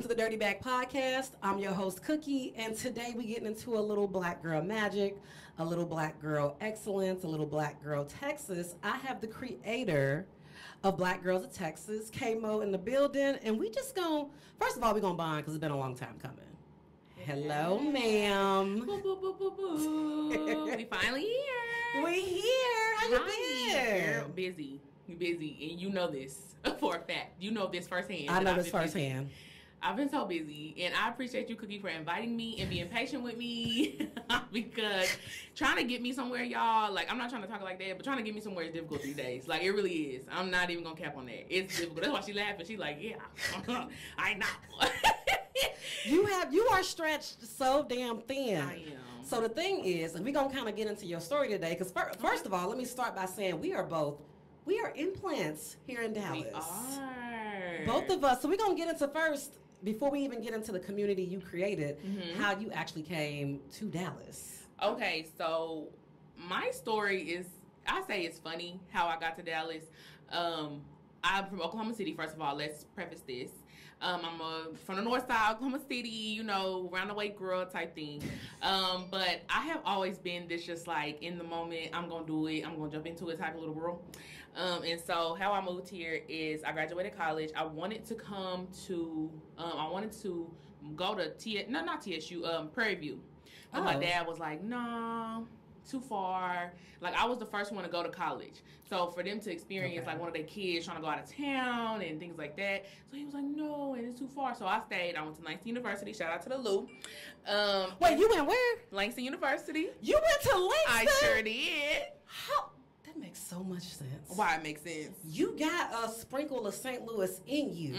to the Dirty Bag Podcast. I'm your host, Cookie, and today we're getting into a little black girl magic, a little black girl excellence, a little black girl Texas. I have the creator of Black Girls of Texas, K-Mo, in the building, and we just first of all, we're going to bond because it's been a long time coming. Hello, ma'am. Boo, boo, boo, boo, boo. We finally here. We here. How you been? Girl, busy. You busy, and you know this for a fact. You know this firsthand. I know this firsthand. I've been so busy, and I appreciate you, Cookie, for inviting me and being patient with me because trying to get me somewhere, y'all, like, I'm not trying to talk like that, but trying to get me somewhere is difficult these days. Like, it really is. I'm not even going to cap on that. It's difficult. That's why she laughing. She's like, yeah, I know. You are stretched so damn thin. I am. So the thing is, and we're going to kind of get into your story today, because first of all, let me start by saying we are implants here in Dallas. We are. Both of us. So we're going to get into first, before we even get into the community you created, how you actually came to Dallas. Okay, so my story is, I say it's funny how I got to Dallas. I'm from Oklahoma City, first of all. Let's preface this. I'm from the north side, Oklahoma City, you know, round the way girl type thing. But I have always been this just like, in the moment, I'm going to do it, I'm going to jump into it type of little girl. And so how I moved here is I graduated college. I wanted to come to, I wanted to go to, not TSU, Prairie View. But my dad was like, no. Too far. Like, I was the first one to go to college. So for them to experience like one of their kids trying to go out of town and things like that. So he was like, no, and it's too far. So I stayed. I went to Langston University. Shout out to the Lou. Wait, you went where? Langston University. You went to Langston? I sure did. How? That makes so much sense. Why it makes sense? You got a sprinkle of St. Louis in you.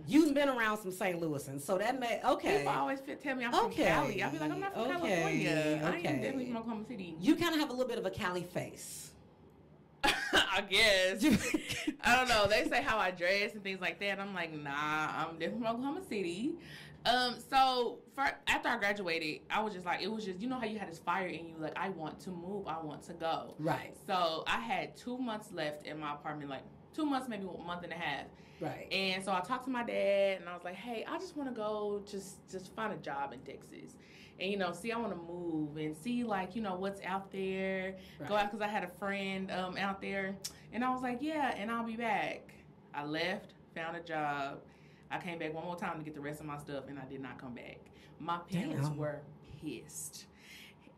You've been around some St. Louisans, so that okay. People always tell me I'm from Cali. I be like, I'm not from California. I ain't definitely from Oklahoma City. You kind of have a little bit of a Cali face. I guess. I don't know. They say how I dress and things like that. I'm like, nah, I'm definitely from Oklahoma City. So after I graduated, I was just like, it was just, you know how you had this fire in you, like, I want to move, I want to go. Right. So I had 2 months left in my apartment, like 2 months, maybe a month and a half. Right. And so I talked to my dad, and I was like, hey, I just want to go just find a job in Texas. And, you know, I want to move and see, like, you know, what's out there. Right. Go out, because I had a friend out there. And I was like, yeah, and I'll be back. I left, found a job. I came back one more time to get the rest of my stuff, and I did not come back. My parents were pissed.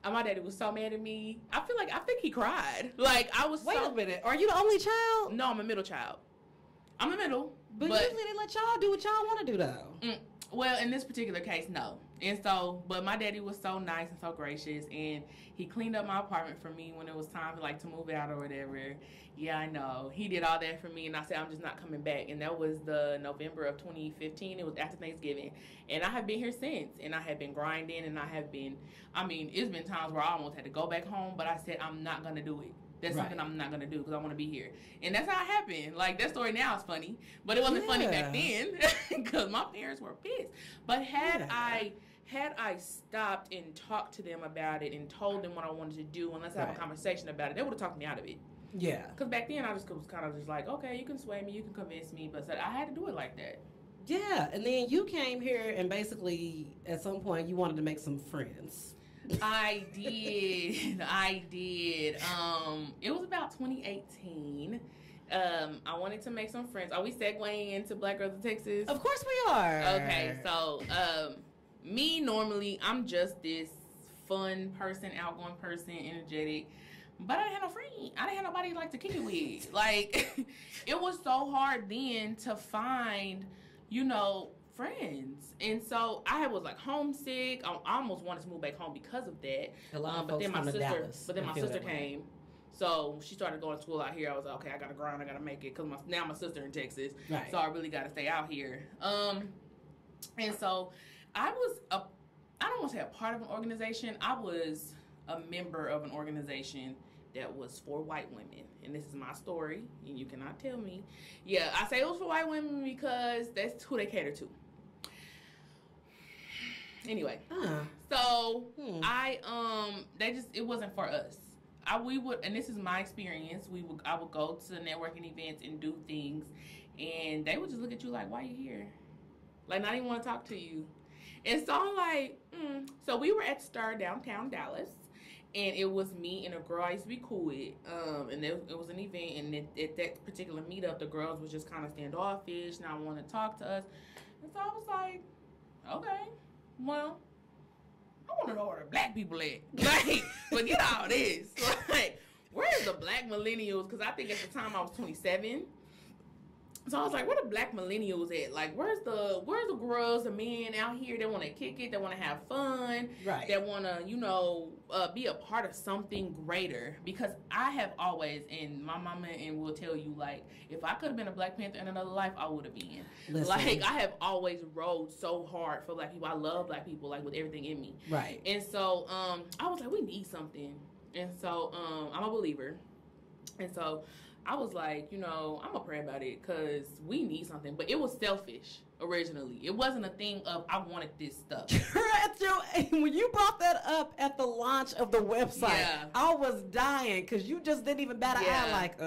My daddy was so mad at me. I think he cried. Like, I was Wait a minute. Are you the only child? No, I'm a middle child. I'm a middle. But usually they let y'all do what y'all want to do, though. Well, in this particular case, no. And so, but my daddy was so nice and so gracious, and he cleaned up my apartment for me when it was time to move out or whatever. Yeah, I know. He did all that for me, and I said, I'm just not coming back. And that was the November of 2015. It was after Thanksgiving. And I have been here since, and I have been grinding, and it's been times where I almost had to go back home, but I said, I'm not going to do it. That's something I'm not going to do because I want to be here. And that's how it happened. Like, that story now is funny, but it wasn't funny back then because my parents were pissed. But had I stopped and talked to them about it and told them what I wanted to do and let's have a conversation about it, they would have talked me out of it. Yeah. Because back then I just was kind of just like, okay, you can sway me, you can convince me, but I had to do it like that. Yeah, and then you came here and basically at some point you wanted to make some friends. I did. It was about 2018. I wanted to make some friends. Are we segueing into Black Girls of Texas? Of course we are. Okay, so me normally, I'm just this fun person, outgoing person, energetic. But I didn't have no friend. I didn't have nobody to kick it with. Like, it was so hard then to find, friends. And so I was homesick. I almost wanted to move back home because of that. But then my sister came. So she started going to school out here. I was like, okay, I got to grind. I got to make it because now my sister in Texas. Right. So I really got to stay out here. And so I don't want to say a part of an organization. I was a member of an organization that was for white women. And this is my story, and you cannot tell me. Yeah, I say it was for white women because that's who they cater to. Anyway, so it wasn't for us. And this is my experience. I would go to networking events and do things, and they would just look at you like, why are you here? Like, not even want to talk to you. And so I'm like, So we were at Star downtown Dallas. And it was me and a girl I used to be cool with. And it was an event. And at that particular meetup, the girls was just kind of standoffish. Not wanting to talk to us. And so I was like, okay, well, I want to know where the black people at. Like, forget all this. Like, where's the black millennials? Because I think at the time I was 27. So I was like, where the black millennials at? Like, where's the girls, the men out here that want to kick it, that want to have fun, right? That want to, be a part of something greater? Because I have always, and my mama and will tell you, like, if I could have been a Black Panther in another life, I would have been. Listen. Like, I have always rode so hard for black people. I love black people, like, with everything in me. Right. And so I was like, we need something. And so I'm a believer. And so I was like, I'm going to pray about it because we need something. But it was selfish originally. It wasn't a thing of I wanted this stuff. When you brought that up at the launch of the website, I was dying because you just didn't even bat an eye like,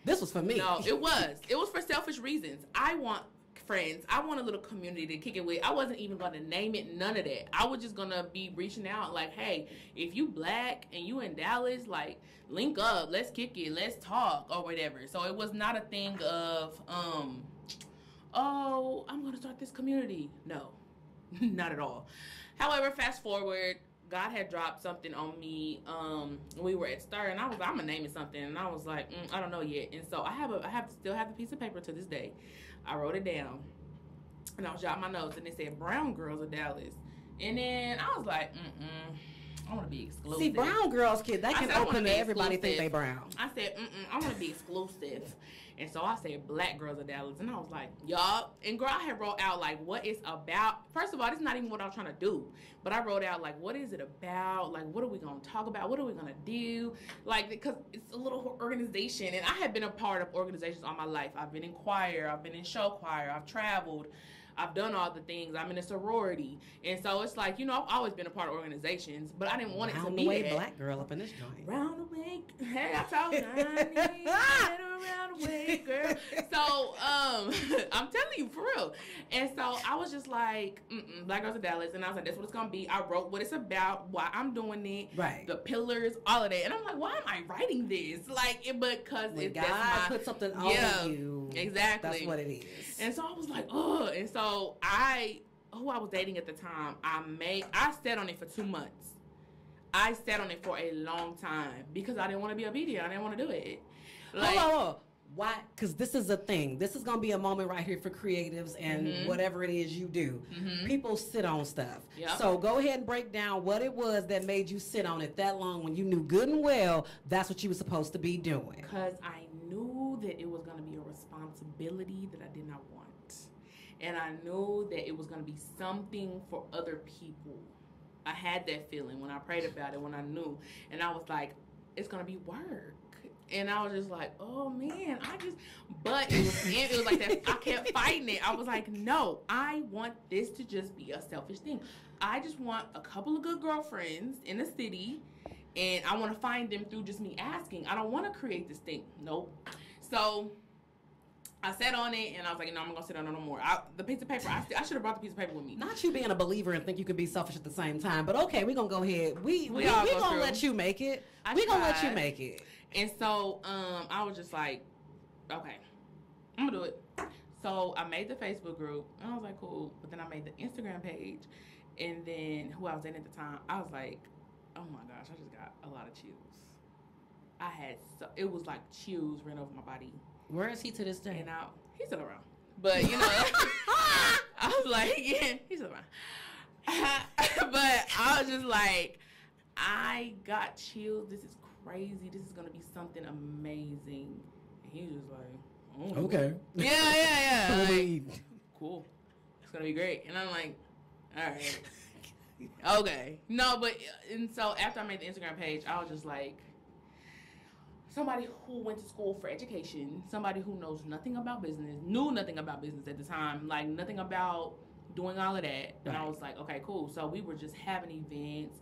this was for me. No, it was. It was for selfish reasons. I want friends. I want a little community to kick it with. I wasn't even going to name it, none of that. I was just going to be reaching out like, hey, if you black and you in Dallas, like, link up, let's kick it, let's talk or whatever. So it was not a thing of, oh, I'm going to start this community. No, not at all. However, fast forward, God had dropped something on me. We were at Star, and I'm gonna name it something, and I was like, I don't know yet. And so I still have the piece of paper to this day. I wrote it down, and I was jotting my notes, and it said Brown Girls of Dallas. And then I was like, I want to be exclusive. See, brown girls, kid, they can open to everybody think they brown. I said, I want to be exclusive. And so I said Black Girls of Dallas. And I was like, y'all. And girl, I had wrote out, like, what it's about. First of all, this is not even what I was trying to do. But I wrote out, like, what is it about? Like, what are we going to talk about? What are we going to do? Like, because it's a little organization. And I have been a part of organizations all my life. I've been in choir. I've been in show choir. I've traveled. I've done all the things. I'm in a sorority. And so it's like, I've always been a part of organizations, but I didn't want it to be round the way black girl up in this joint. Round the way. Hey, I told you. Round the way, girl. So, I'm telling you, for real. And so I was just like, Black Girls of Dallas. And I was like, that's what it's going to be. I wrote what it's about, why I'm doing it. Right. The pillars, all of that. And I'm like, why am I writing this? Like, because when God put something on you. Exactly. That's what it is. And so I was like, ugh. And so who I was dating at the time, I sat on it for 2 months. I sat on it for a long time because I didn't want to be obedient. I didn't want to do it. Like, hold on. Why? Because this is a thing. This is going to be a moment right here for creatives and whatever it is you do. People sit on stuff. Yep. So go ahead and break down what it was that made you sit on it that long when you knew good and well that's what you were supposed to be doing. Because I knew that it was going to be a responsibility that I did not want. And I knew that it was going to be something for other people. I had that feeling when I prayed about it, when I knew. And I was like, it's going to be work. And I was just like, oh, man, but it was like that. I kept fighting it. I was like, no, I want this to just be a selfish thing. I just want a couple of good girlfriends in the city, and I want to find them through just me asking. I don't want to create this thing. Nope. So I sat on it, and I was like, no, I'm not going to sit on it no more. The piece of paper, I should have brought the piece of paper with me. Not you being a believer and think you can be selfish at the same time, but okay, we're going to go ahead. We going to let you make it. We're going to let you make it. And so I was just like, okay, I'm going to do it. So I made the Facebook group, and I was like, cool. But then I made the Instagram page, and then who I was in at the time, I was like, oh, my gosh, I just got a lot of chills. It was like chills ran over my body. Where is he to this day? And he's still around. But, I was like, yeah, he's still around. But I was just like, I got chills. This is crazy. This is going to be something amazing. And he was just like, oh. Okay. Yeah. Like, cool. It's going to be great. And I'm like, all right. Okay. No, but, and so after I made the Instagram page, I was just like, somebody who went to school for education, somebody who knows nothing about business, knew nothing about business at the time, like nothing about doing all of that. And I was like, okay, cool. So we were just having events.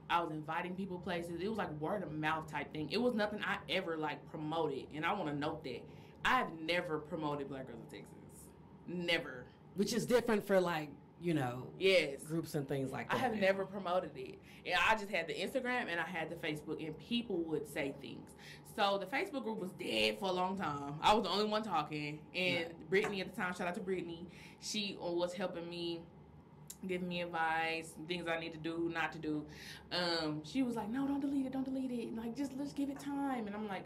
I was inviting people places. It was like word of mouth type thing. It was nothing I ever like promoted. And I want to note that I have never promoted Black Girls in Texas. Never. Which is different for like, you know, yes, groups and things like that. I have never promoted it. And I just had the Instagram and I had the Facebook, and people would say things. So the Facebook group was dead for a long time. I was the only one talking. And Brittany at the time, shout out to Brittany, she was helping me, giving me advice, things I need to do, not to do. She was like, no, don't delete it. Like, just let's give it time. And I'm like,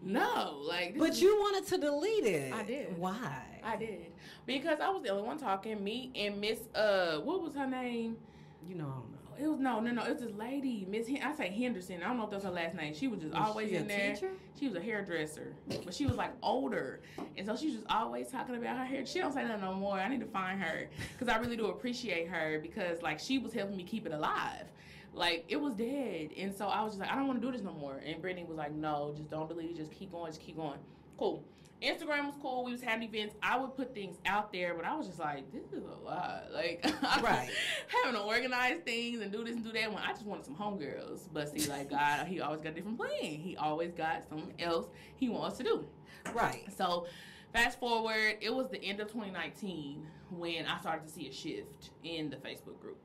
no, like. But you wanted to delete it. I did. Why? I did. Because I was the only one talking. Me and Miss, what was her name? You know, I don't know. It was no. It was this lady, Miss. I say Henderson. I don't know if that's her last name. She was just always she in there. Teacher? She was a hairdresser, but she was like older, and so she was just always talking about her hair. She don't say nothing no more. I need to find her because I really do appreciate her because like she was helping me keep it alive. Like, it was dead. And so I was just like, I don't want to do this no more. And Brittany was like, no, just don't delete it. Just keep going. Cool. Instagram was cool. We was having events. I would put things out there, but I was just like, this is a lot. Like, right. having to organize things and do this and do that. When I just wanted some homegirls. But see, like, God, he always got a different plan. He always got something else he wants to do. Right. So, fast forward, it was the end of 2019 when I started to see a shift in the Facebook group.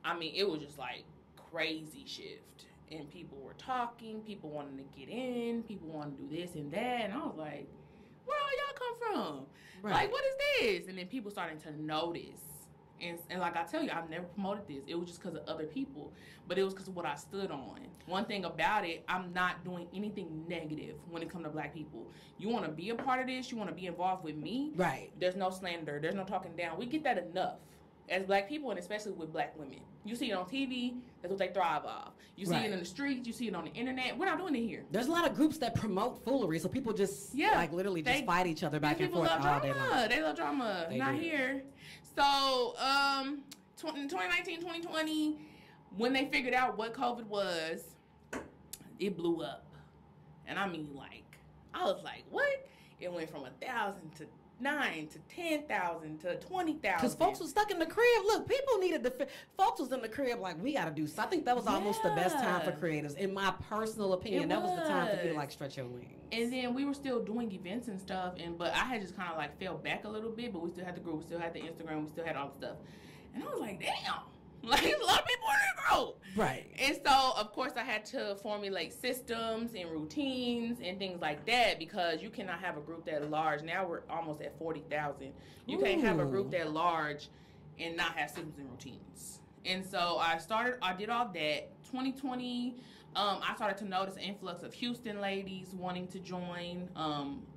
I mean, it was just like, crazy shift, and people were talking, people wanting to get in, people wanting to do this and that, and I was like, where all y'all come from? Right. Like, what is this? And then people starting to notice, and like I tell you, I've never promoted this. It was just because of other people, but it was because of what I stood on. One thing about it, I'm not doing anything negative when it comes to black people. You want to be a part of this, you want to be involved with me, right? There's no slander, there's no talking down. We get that enough as black people, and especially with black women. You see it on TV, that's what they thrive off. You see it in the streets, you see it on the internet. We're not doing it here. There's a lot of groups that promote foolery, so people just like literally just fight each other back and forth all day long. They love drama. Not here. So 2019, 2020, when they figured out what COVID was, it blew up. And I mean, like, I was like, what? It went from 1,000 to 9 to 10,000 to 20,000. Because folks was stuck in the crib. Look, people needed the folks was in the crib like, we got to do something. I think that was almost the best time for creators, in my personal opinion. That was the time for you to like stretch your wings. And then we were still doing events and stuff, but I had just kind of like fell back a little bit, but we still had the group, we still had the Instagram, we still had all the stuff. And I was like, damn. Like, there's a lot of people in the group. Right. And so, of course, I had to formulate systems and routines and things like that, because you cannot have a group that large. Now we're almost at 40,000. You can't have a group that large and not have systems and routines. And so I did all that. 2020, I started to notice an influx of Houston ladies wanting to join,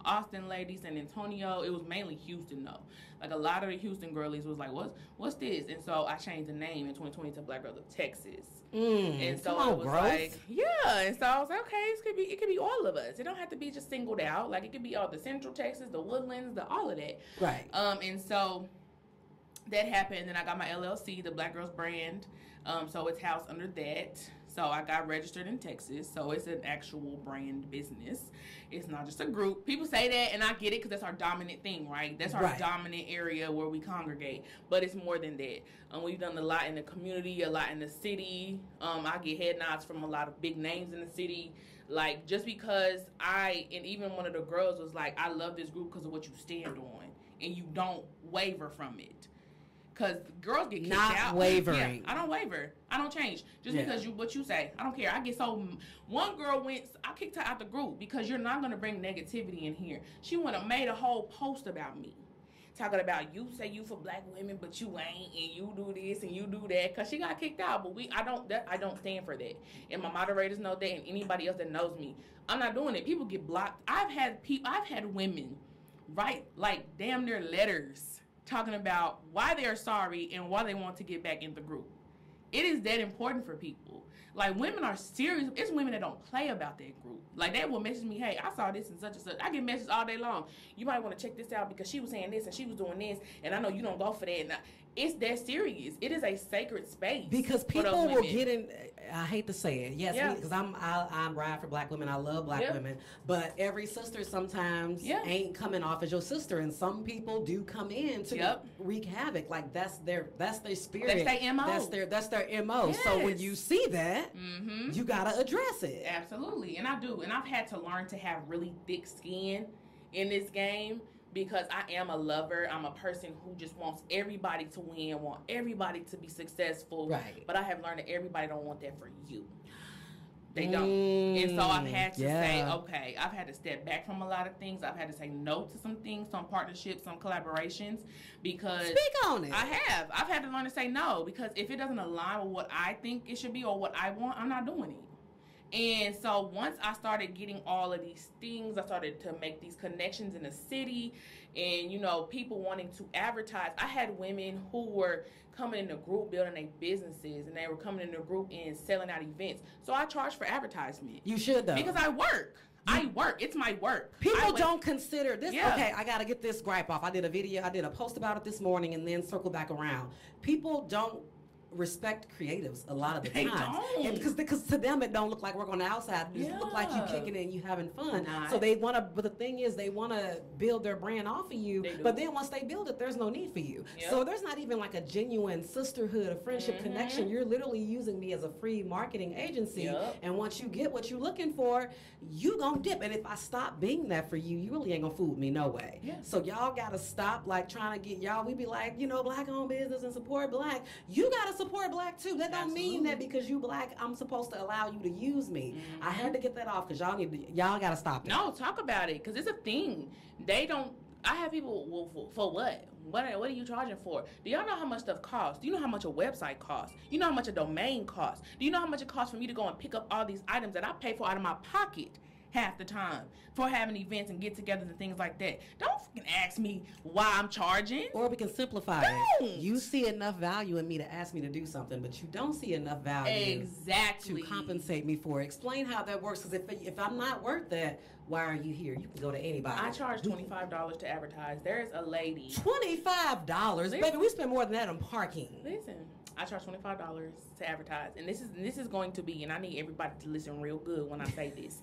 Austin ladies, San Antonio. It was mainly Houston, though. Like, a lot of the Houston girlies was like, what's this? And so I changed the name in 2020 to Black Girls of Texas. And so it was like, yeah. And so I was like, okay, it could be all of us. It don't have to be just singled out. Like, it could be all the Central Texas, the Woodlands, all of that. Right. And so that happened. Then I got my LLC, the Black Girls brand. So it's housed under that. So I got registered in Texas. So it's an actual brand business. It's not just a group. People say that, and I get it because that's our dominant thing, right? That's our dominant area where we congregate. But it's more than that. We've done a lot in the community, a lot in the city. I get head nods from a lot of big names in the city. Like, just because and even one of the girls was like, I love this group because of what you stand on. And you don't waver from it. Because girls get kicked out. Not wavering. Yeah, I don't waver. I don't change. Just because what you say. I don't care. I get so... One girl I kicked her out the group because you're not going to bring negativity in here. She went and made a whole post about me. Talking about, you say you for black women, but you ain't, and you do this and you do that. Because she got kicked out. But I don't stand for that. And my moderators know that, and anybody else that knows me. I'm not doing it. People get blocked. I've had women write, like, damn near letters talking about why they are sorry and why they want to get back in the group. It is that important for people. Like, women are serious. It's women that don't play about that group. Like, they will message me, hey, I saw this and such and such. I get messages all day long. You might want to check this out because she was saying this and she was doing this, and I know you don't go for that. And it's that serious. It is a sacred space. Because people will get in. I hate to say it, yes, because I'm ride for black women. I love black women, but every sister sometimes ain't coming off as your sister, and some people do come in to wreak havoc. Like, that's their spirit. That's their MO. That's their MO. Yes. So when you see that, you gotta address it. Absolutely, and I do, and I've had to learn to have really thick skin in this game because I am a lover. I'm a person who just wants everybody to win, want everybody to be successful. Right. But I have learned that everybody don't want that for you. They don't. And so I've had to say, okay, I've had to step back from a lot of things. I've had to say no to some things, some partnerships, some collaborations, because speak on it. I have. I've had to learn to say no, because if it doesn't align with what I think it should be or what I want, I'm not doing it. And so once I started getting all of these things, I started to make these connections in the city, and, you know, people wanting to advertise. I had women who were coming in the group building their businesses, and they were coming in the group and selling out events. So I charge for advertisement. You should, though. Because I work. I work. It's my work. People don't consider this. Yeah. Okay, I got to get this gripe off. I did a post about it this morning and then circle back around. People don't respect creatives a lot of the time, and because to them it don't look like work on the outside. It just look like you kicking it and you having fun. So they want to, but the thing is, they want to build their brand off of you. But then once they build it, there's no need for you. So there's not even like a genuine sisterhood, a friendship connection. You're literally using me as a free marketing agency, and once you get what you're looking for, you gonna dip. And if I stop being that for you, you really ain't gonna fool me no way. So y'all gotta stop like trying to get y'all. We be like, you know, black owned business and support black. You gotta support black too. That don't mean that because you black, I'm supposed to allow you to use me. I had to get that off because y'all gotta stop it. No, talk about it, because it's a thing. They don't. I have people, well, for what? What are you charging for? Do y'all know how much stuff costs? Do you know how much a website costs? You know how much a domain costs? Do you know how much it costs for me to go and pick up all these items that I pay for out of my pocket half the time for having events and get-togethers and things like that? Don't fucking ask me why I'm charging. Or we can simplify it. You see enough value in me to ask me to do something, but you don't see enough value to compensate me for it. Explain how that works, because if I'm not worth that, why are you here? You can go to anybody. I charge $25 to advertise. There's a lady. $25? Baby, we spend more than that on parking. Listen. I charge $25 to advertise, and this is going to be, and I need everybody to listen real good when I say this.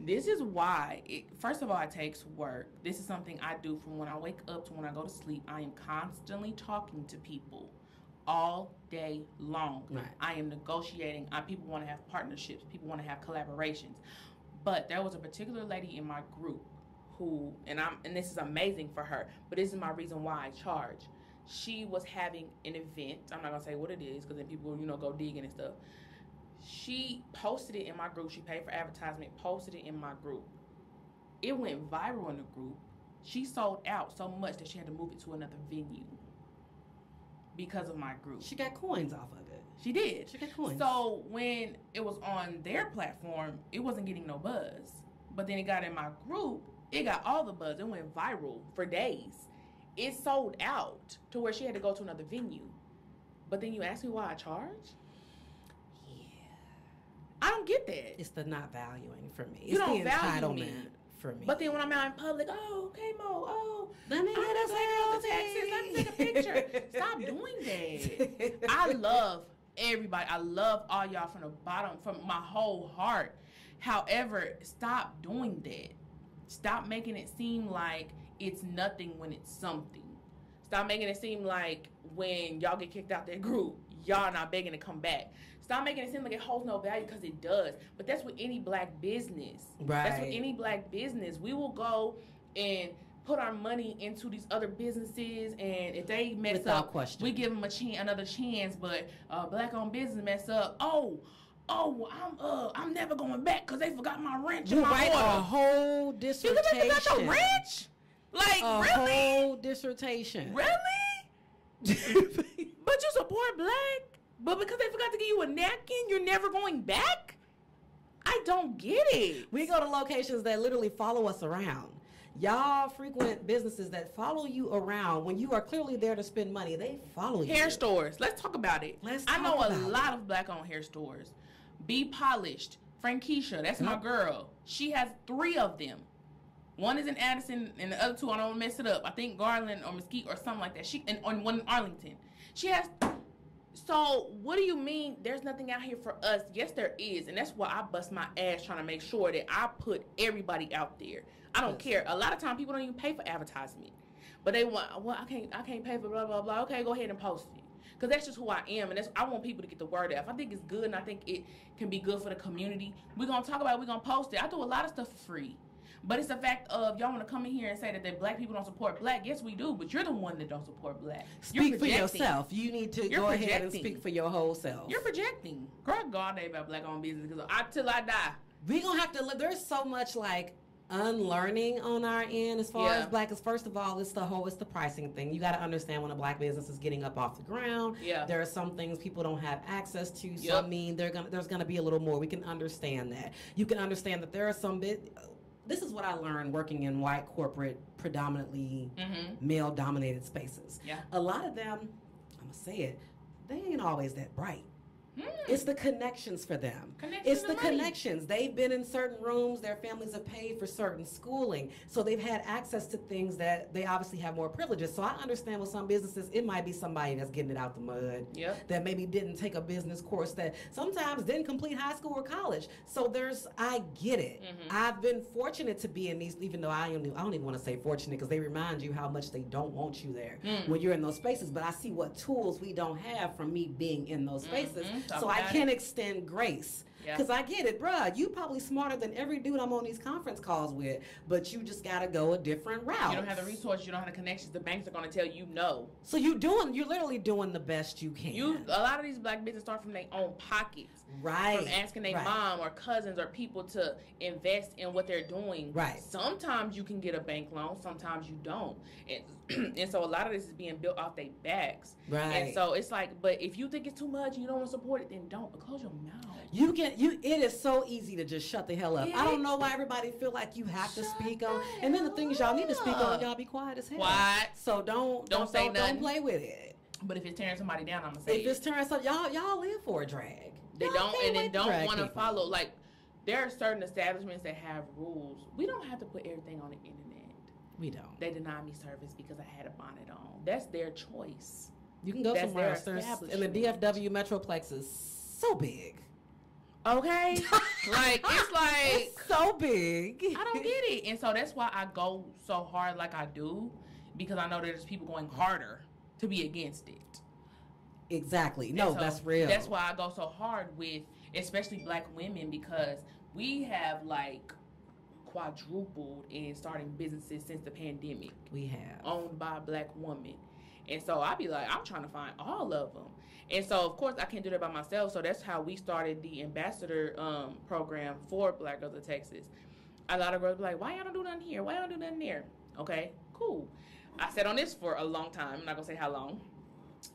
This is why. First of all, it takes work. This is something I do from when I wake up to when I go to sleep. I am constantly talking to people all day long. Right. I am negotiating. People want to have partnerships. People want to have collaborations. But there was a particular lady in my group who, and this is amazing for her, but this is my reason why I charge. She was having an event. I'm not going to say what it is, because then people, you know, go digging and stuff. She posted it in my group. She paid for advertisement, posted it in my group. It went viral in the group. She sold out so much that she had to move it to another venue because of my group. She got coins off of it. She did. She got coins. So when it was on their platform, it wasn't getting no buzz. But then it got in my group, it got all the buzz. It went viral for days. It sold out to where she had to go to another venue. But then you ask me why I charge? Yeah. I don't get that. It's the not valuing for me. You don't the value entitlement me. For me. But then when I'm out in public, okay, Mo, let me get a taxes. Let me take a picture. Stop doing that. I love everybody. I love all y'all from the bottom, from my whole heart. However, stop doing that. Stop making it seem like it's nothing when it's something. Stop making it seem like when y'all get kicked out that group, y'all not begging to come back. Stop making it seem like it holds no value, because it does. But that's with any black business. Right. That's with any black business. We will go and put our money into these other businesses, and if they mess without up, question, we give them another chance. But black-owned business mess up, I'm never going back because they forgot my wrench in my write order. A whole dissertation. You think they forgot your wrench? Like, a really? Whole dissertation. Really? But you support black? But because they forgot to give you a napkin, you're never going back? I don't get it. We go to locations that literally follow us around. Y'all frequent businesses that follow you around when you are clearly there to spend money. They follow you. Hair stores. Let's talk about it. I know a lot of black-owned hair stores. Be Polished. Frankisha, that's my girl. She has 3 of them. One is in Addison, and the other 2, I don't want to mess it up. I think Garland or Mesquite or something like that. And one in Arlington. She has. So what do you mean there's nothing out here for us? Yes, there is, and that's why I bust my ass trying to make sure that I put everybody out there. I don't care. A lot of times people don't even pay for advertisement, but they want. Well, I can't pay for blah blah blah. Okay, go ahead and post it, because that's just who I am, and I want people to get the word out. If I think it's good and I think it can be good for the community, we're gonna talk about it. We're gonna post it. I do a lot of stuff for free. But it's the fact of y'all want to come in here and say that black people don't support black. Yes, we do, but you're the one that don't support black. Speak for yourself. You need to go ahead and speak for your whole self. You're projecting. Girl, God day about black-owned business because till I die. We gonna have to live. There's so much like unlearning on our end as far as black. As first of all, it's the pricing thing. You got to understand when a black business is getting up off the ground. Yeah, there are some things people don't have access to. So I mean, there's gonna be a little more. We can understand that. You can understand that there are some this is what I learned working in white corporate, predominantly male-dominated spaces. Yeah, a lot of them, I'm gonna say it, they ain't always that bright. It's the connections for them. It's the connections. They've been in certain rooms. Their families have paid for certain schooling. So they've had access to things that they obviously have more privileges. So I understand with some businesses, it might be somebody that's getting it out the mud. That maybe didn't take a business course, that sometimes didn't complete high school or college. So I get it. I've been fortunate to be in these, even though I don't even want to say fortunate because they remind you how much they don't want you there when you're in those spaces. But I see what tools we don't have from me being in those spaces. So I can extend grace. Because I get it, bruh. You probably smarter than every dude I'm on these conference calls with, but you just got to go a different route. You don't have the resources. You don't have the connections. The banks are going to tell you no. So you're literally doing the best you can. A lot of these black businesses start from their own pockets. Right. From asking their mom or cousins or people to invest in what they're doing. Right. Sometimes you can get a bank loan. Sometimes you don't. And so a lot of this is being built off their backs. Right. And so it's like, but if you think it's too much and you don't want to support it, then don't. But close your mouth. It is so easy to just shut the hell up. I don't know why everybody feel like you have to speak on. And then the things y'all need to speak on, y'all be quiet as hell. Quiet. So don't say nothing. Don't play with it. But if it's tearing somebody down, I'm gonna say if it's tearing something, y'all live for a drag. They don't want to follow. Like there are certain establishments that have rules. We don't have to put everything on the internet. We don't. They deny me service because I had a bonnet on. That's their choice. You can go somewhere else. And the DFW Metroplex is so big. Okay, it's so big. I don't get it, and so that's why I go so hard like I do, because I know there's people going harder to be against it. Exactly. No, that's real. That's why I go so hard with, especially black women, because we have like quadrupled in starting businesses since the pandemic. We have owned by a black woman, and so I be like, I'm trying to find all of them. And so, of course, I can't do that by myself. So that's how we started the ambassador program for Black Girls of Texas. A lot of girls be like, why y'all don't do nothing here? Why y'all don't do nothing there? Okay, cool. I sat on this for a long time. I'm not going to say how long.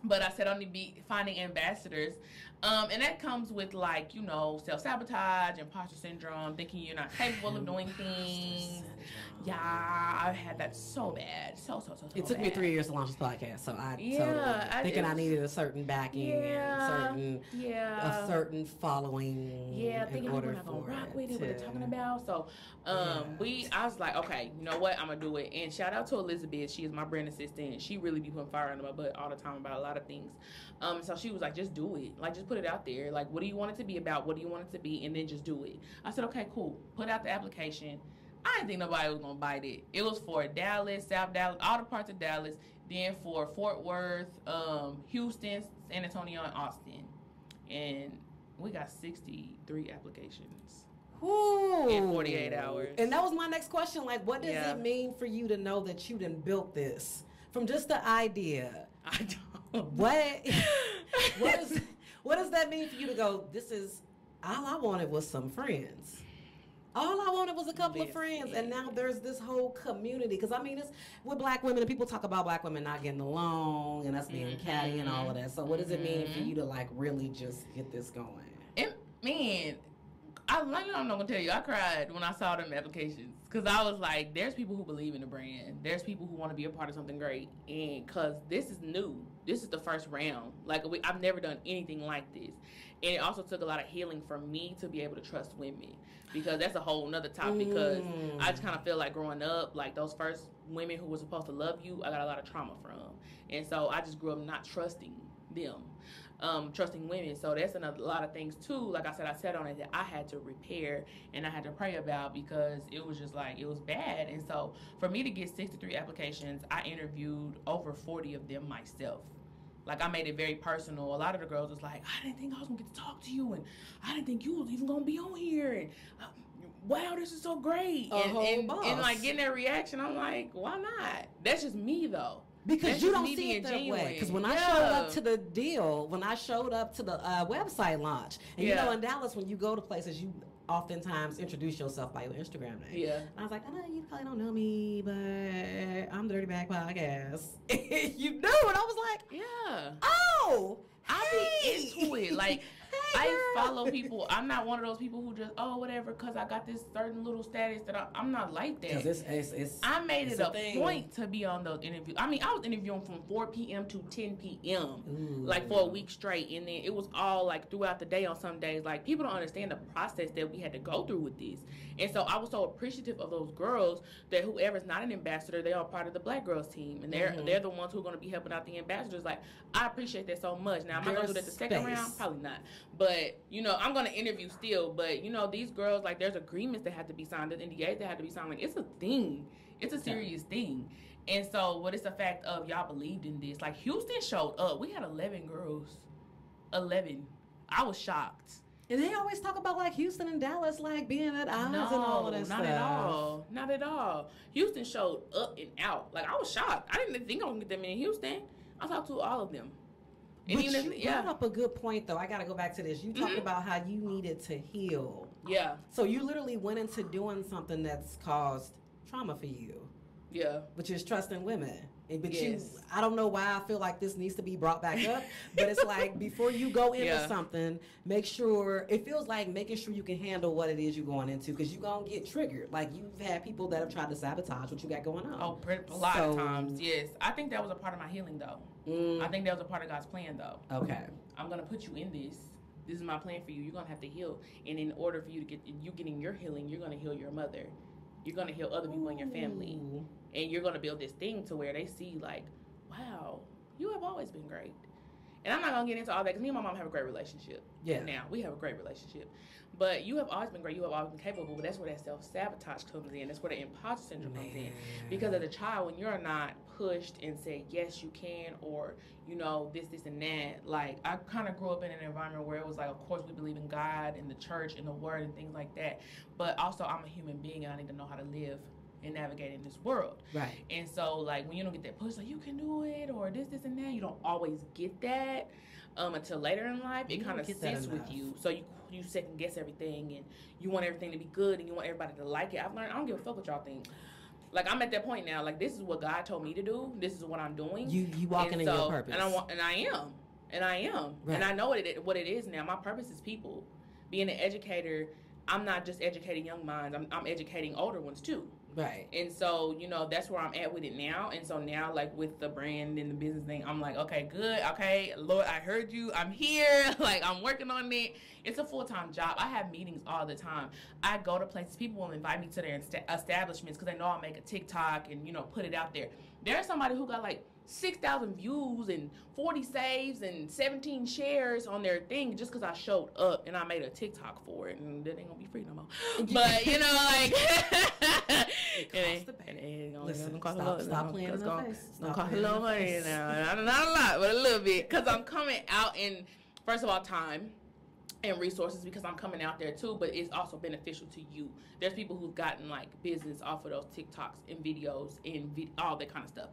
But I sat on the beat finding ambassadors. And that comes with, like, self-sabotage, imposter syndrome, thinking you're not capable of doing things. Yeah, I had that so bad. So It took me 3 years to launch this podcast, so I needed a certain backing and a certain following. Yeah, thinking we're not gonna rock with it, what they're talking about. So I was like, okay, you know what, I'm gonna do it. And shout out to Elizabeth, she is my brand assistant. She really be putting fire under my butt all the time about a lot of things. So she was like, just do it. Like, just put it out there. Like, what do you want it to be about? What do you want it to be? And then just do it. I said, okay, cool. Put out the application. I didn't think nobody was going to bite it. It was for Dallas, South Dallas, all the parts of Dallas. Then for Fort Worth, Houston, San Antonio, and Austin. And we got 63 applications. Ooh. In 48 hours. And that was my next question. Like, what does it mean for you to know that you done built this? From just the idea. I don't. What does that mean for you to go, this is, all I wanted was some friends. All I wanted was a couple of friends, and now there's this whole community. Because, I mean, it's with black women, and people talk about black women not getting along, and us being catty and all of that. So what does it mean for you to, like, really just get this going? I'm not going to tell you, I cried when I saw them applications. Because I was like, there's people who believe in the brand. There's people who want to be a part of something great. And because this is new. This is the first round. Like, I've never done anything like this. And it also took a lot of healing for me to be able to trust women. Because that's a whole nother topic. Because I just kind of feel like growing up, like those first women who were supposed to love you, I got a lot of trauma from. And so I just grew up not trusting them. Trusting women. So that's a lot of things too. Like I said, I sat on it that I had to repair and I had to pray about, because it was just like, it was bad. And so for me to get 63 applications, I interviewed over 40 of them myself. Like, I made it very personal. A lot of the girls was like, I didn't think I was gonna get to talk to you, and I didn't think you was even gonna be on here, and wow, this is so great. And like getting that reaction, I'm like, why not? That's just me though. Because That's you just don't me see being it that genuine. way. Because when I showed up to the deal, when I showed up to the website launch, and you know, in Dallas, when you go to places, you oftentimes introduce yourself by your Instagram name. Yeah. And I was like, I know you probably don't know me, but I'm Dirty Bag Podcast. You knew, and I was like, yeah. Oh, I be into it. Like, hey, I follow people. I'm not one of those people who just, whatever, because I got this certain little status that I'm not like that. Because it's I made it a point to be on those interviews. I mean, I was interviewing from 4 p.m. to 10 p.m. like for a week straight. And then it was all like throughout the day on some days. Like, people don't understand the process that we had to go through with this. And so I was so appreciative of those girls that whoever's not an ambassador, they are part of the Black Girls team. And they're the ones who are going to be helping out the ambassadors. Like, I appreciate that so much. Now, am I going to do that the second round? Probably not. But, you know, I'm going to interview still. But, you know, these girls, like, there's agreements that have to be signed. There's NDAs that have to be signed. Like, it's a thing. It's a serious thing. And so, what is the fact of y'all believed in this? Like, Houston showed up. We had 11 girls. 11. I was shocked. And they always talk about, like, Houston and Dallas, like, being at odds and all of that stuff. Not at all. Not at all. Houston showed up and out. Like, I was shocked. I didn't think I was going to get them in Houston. I talked to all of them. And but you brought up a good point, though. I got to go back to this. You talked about how you needed to heal. Yeah. So you literally went into doing something that's caused trauma for you. Yeah. Which is trusting women. But I don't know why I feel like this needs to be brought back up, but it's like before you go into something, make sure, it feels like making sure you can handle what it is you're going into, because you're going to get triggered. Like, you've had people that have tried to sabotage what you got going on. Oh, a lot of times, yes. I think that was a part of my healing, though. I think that was a part of God's plan, though. Okay. I'm going to put you in this. This is my plan for you. You're going to have to heal. And in order for you to getting your healing, you're going to heal your mother. You're going to heal other people in your family. And you're going to build this thing to where they see, like, wow, you have always been great. And I'm not going to get into all that because me and my mom have a great relationship. Yeah. Now, we have a great relationship. But you have always been great. You have always been capable. But that's where that self-sabotage comes in. That's where the imposter syndrome comes in. Because as a child, when you're not pushed and said, yes, you can, or, you know, this, and that, like, I kind of grew up in an environment where it was like, of course, we believe in God and the church and the word and things like that. But also, I'm a human being and I need to know how to live and navigate in this world. Right. And so, like, when you don't get that push, like, you can do it, or this, and that, you don't always get that until later in life. It kind of sits with you. So you second guess everything, and you want everything to be good, and you want everybody to like it. I've learned I don't give a fuck what y'all think. Like, I'm at that point now. Like, this is what God told me to do. This is what I'm doing. You walking in your purpose. And I am. Right. And I know what it is now. My purpose is people. Being an educator, I'm not just educating young minds. I'm educating older ones too. Right. And so, you know, that's where I'm at with it now. And so now, like, with the brand and the business thing, I'm like, okay, good. Okay, Lord, I heard you. I'm here. Like, I'm working on it. It's a full-time job. I have meetings all the time. I go to places. People will invite me to their establishments because they know I'll make a TikTok and, you know, put it out there. There's somebody who got, like, 6,000 views and 40 saves and 17 shares on their thing just because I showed up and I made a TikTok for it, and that ain't gonna be free no more. But, you know, like, Listen, stop playing in her face. Don't cost a little money now. Not a lot, but a little bit, because I'm coming out in, first of all, time and resources, because I'm coming out there too, but it's also beneficial to you. There's people who've gotten, like, business off of those TikToks and videos and all that kind of stuff.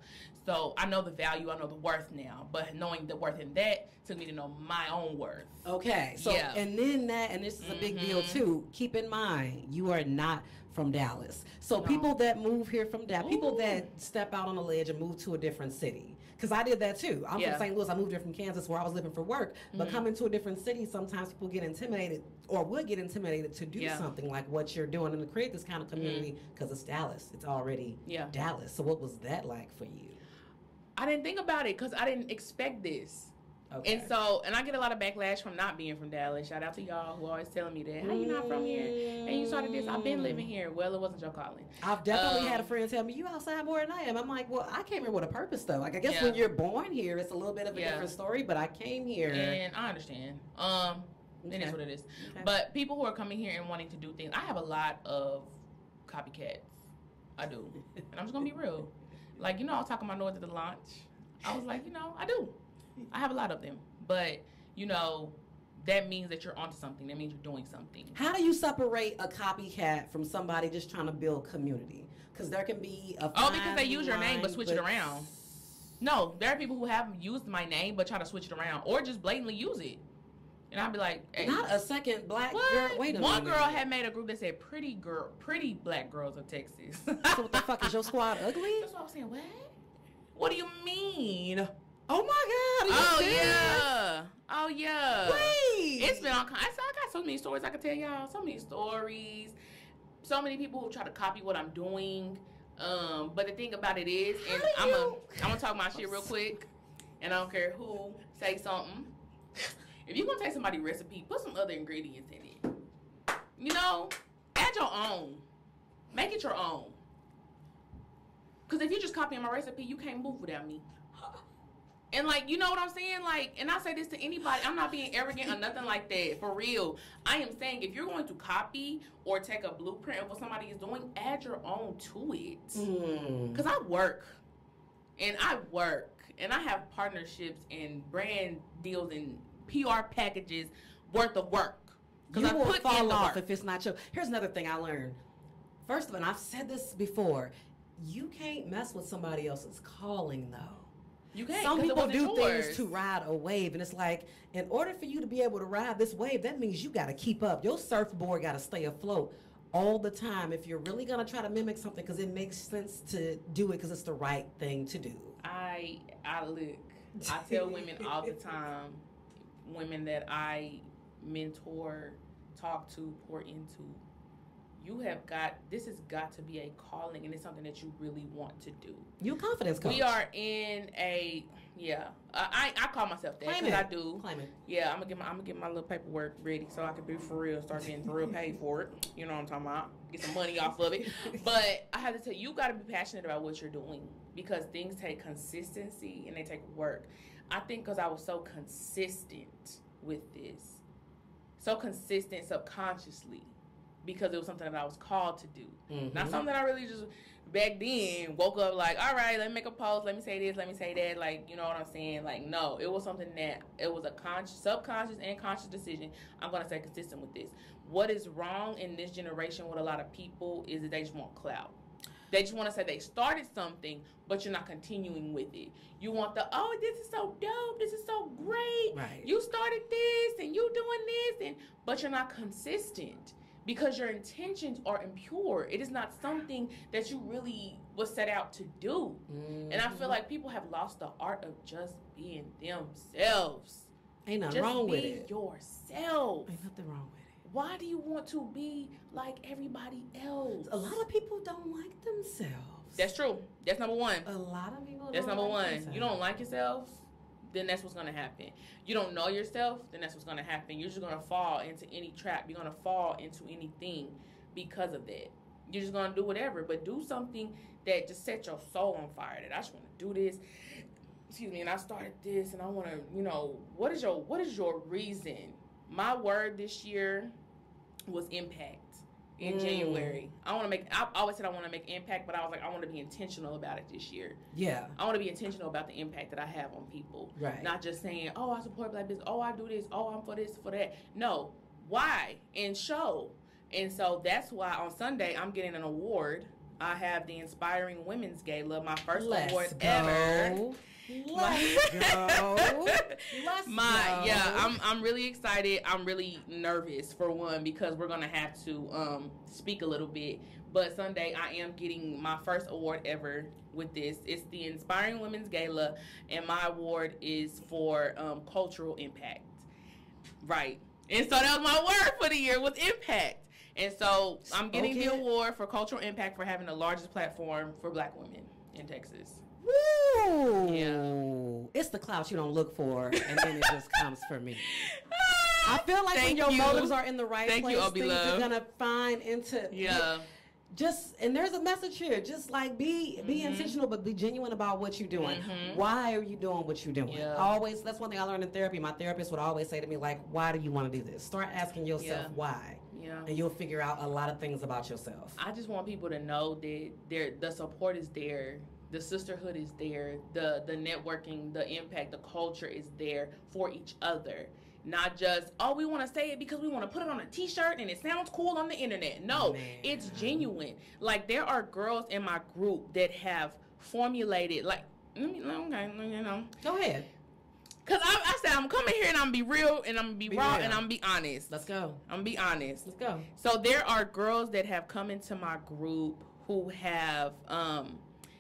So I know the value, I know the worth now, but knowing the worth in that took me to know my own worth. Okay, so and then and this is a big deal too, keep in mind, you are not from Dallas. So people that move here from Dallas, people that step out on a ledge and move to a different city, because I did that too. I'm from St. Louis. I moved here from Kansas where I was living for work. But coming to a different city, sometimes people get intimidated or would get intimidated to do something like what you're doing and to create this kind of community, because it's Dallas. It's already Dallas. So what was that like for you? I didn't think about it because I didn't expect this. Okay. And I get a lot of backlash from not being from Dallas. Shout out to y'all who always telling me that, how you not from here? And you started this. I've been living here. Well, it wasn't your calling. I've definitely had a friend tell me, you outside more than I am. I'm like, well, I came here with a purpose, though. Like, I guess when you're born here, it's a little bit of a different story, but I came here. And I understand. It is what it is. Okay. But people who are coming here and wanting to do things, I have a lot of copycats. I do. And I'm just going to be real. Like, you know, I was talking about noise at the launch. I was like, you know, I do. I have a lot of them. But, you know, that means that you're onto something. That means you're doing something. How do you separate a copycat from somebody just trying to build community? Because there can be a because they use your name but switch it around. No, there are people who have used my name but try to switch it around or just blatantly use it. And I'd be like, hey, not a second black girl. Wait a minute. One girl had made a group that said pretty black girls of Texas. So what the fuck, is your squad ugly? That's what I was saying. What do you mean? Oh my God. Oh yeah. Wait. It's been all kinds. I got so many stories I can tell y'all. So many stories. So many people who try to copy what I'm doing. But the thing about it is, and I'm gonna talk my shit real quick, and I don't care who say something. If you're gonna take somebody's recipe, put some other ingredients in it. You know, add your own. Make it your own. Because if you're just copying my recipe, you can't move without me. And, like, you know what I'm saying? Like, and I say this to anybody. I'm not being arrogant or nothing like that. For real. I am saying if you're going to copy or take a blueprint of what somebody is doing, add your own to it. Because I work. And I have partnerships and brand deals and PR packages worth of work. You will fall off if it's not your... Here's another thing I learned. First of all, and I've said this before, you can't mess with somebody else's calling, though. You can't. Some people do things to ride a wave, and it's like, in order for you to be able to ride this wave, that means you got to keep up. Your surfboard got to stay afloat all the time if you're really going to try to mimic something, because it makes sense to do it because it's the right thing to do. I tell women all the time, women that I mentor, talk to, pour into, this has got to be a calling, and it's something that you really want to do. You confidence coach. We are in I call myself that because I do. Claim it. Yeah, I'm gonna get my little paperwork ready so I can be for real, start getting for real paid for it. You know what I'm talking about? Get some money off of it. But I have to tell you, you got to be passionate about what you're doing, because things take consistency and they take work. I think because I was so consistent with this, so consistent subconsciously, because it was something that I was called to do. Not something that I really just back then woke up like, all right, let me make a post, let me say this, let me say that, like, you know what I'm saying? Like, no, it was something that, it was a subconscious and conscious decision. I'm going to stay consistent with this. What is wrong in this generation with a lot of people is that they just want clout. They just want to say they started something, but you're not continuing with it. You want this is so dope, this is so great. Right. You started this and you doing this, but you're not consistent. Because your intentions are impure. It is not something that you really was set out to do. And I feel like people have lost the art of just being themselves. Ain't nothing wrong with it. Just be yourself. Ain't nothing wrong with it. Why do you want to be like everybody else? A lot of people don't like themselves. That's true. That's number one. A lot of people That's don't number like one. themselves. You don't like yourself, then that's what's going to happen. You don't know yourself, then that's what's going to happen. You're just going to fall into any trap. You're going to fall into anything because of that. You're just going to do whatever, but do something that just set your soul on fire. That I just want to do this. Excuse me, and I started this, and I want to, what is your reason? My word this year was impact. In January, I always said I want to make impact, but I was like, I want to be intentional about it this year. Yeah. I want to be intentional about the impact that I have on people. Right. Not just saying, oh, I support Black business. Oh, I do this. Oh, I'm for this, for that. No. Why? And show. And so that's why on Sunday, I'm getting an award. I have the Inspiring Women's Gala, my first award ever. Let's go. Yeah, I'm really excited. I'm really nervous for one because we're gonna have to speak a little bit. But Sunday I am getting my first award ever with this. It's the Inspiring Women's Gala, and my award is for cultural impact. Right. And so that was my word for the year, was impact. And so I'm getting the award for cultural impact for having the largest platform for Black women in Texas. Woo! Yeah. It's the clout you don't look for, and then it just comes for me. I feel like when your motives are in the right place, things are gonna find into and there's a message here. Just like be intentional, but be genuine about what you're doing. Why are you doing what you're doing? That's one thing I learned in therapy. My therapist would always say to me, like, why do you want to do this? Start asking yourself why. And you'll figure out a lot of things about yourself. I just want people to know that the support is there. The sisterhood is there. The networking, the impact, the culture is there for each other. Not just, oh, we want to say it because we want to put it on a t-shirt and it sounds cool on the internet. No, it's genuine. Like, there are girls in my group that have formulated, like, okay, you know. Go ahead. Because I said, I'm coming here and I'm going to be real and I'm going to be raw and I'm going to be honest. Let's go. I'm going to be honest. Let's go. So there are girls that have come into my group who have,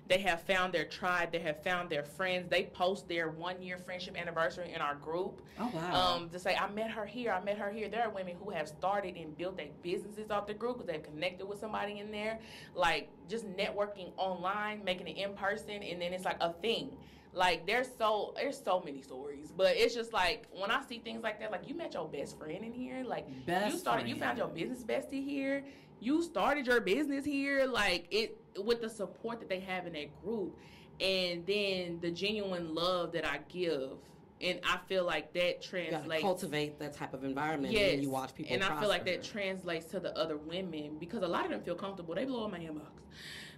they have found their tribe. They have found their friends. They post their 1-year friendship anniversary in our group. Oh, wow. To say, I met her here. I met her here. There are women who have started and built their businesses off the group because they've connected with somebody in there. Like, just networking online, making it in person, and then it's like a thing. Like, there's so many stories, but it's just like, when I see things like that, like, you met your best friend in here, like, you found your business bestie here, you started your business here, like, it, with the support that they have in that group, and then the genuine love that I give, and I feel like that translates. You gotta cultivate that type of environment when you watch people and prosper. I feel like that translates to the other women, because a lot of them feel comfortable. They blow up my inbox.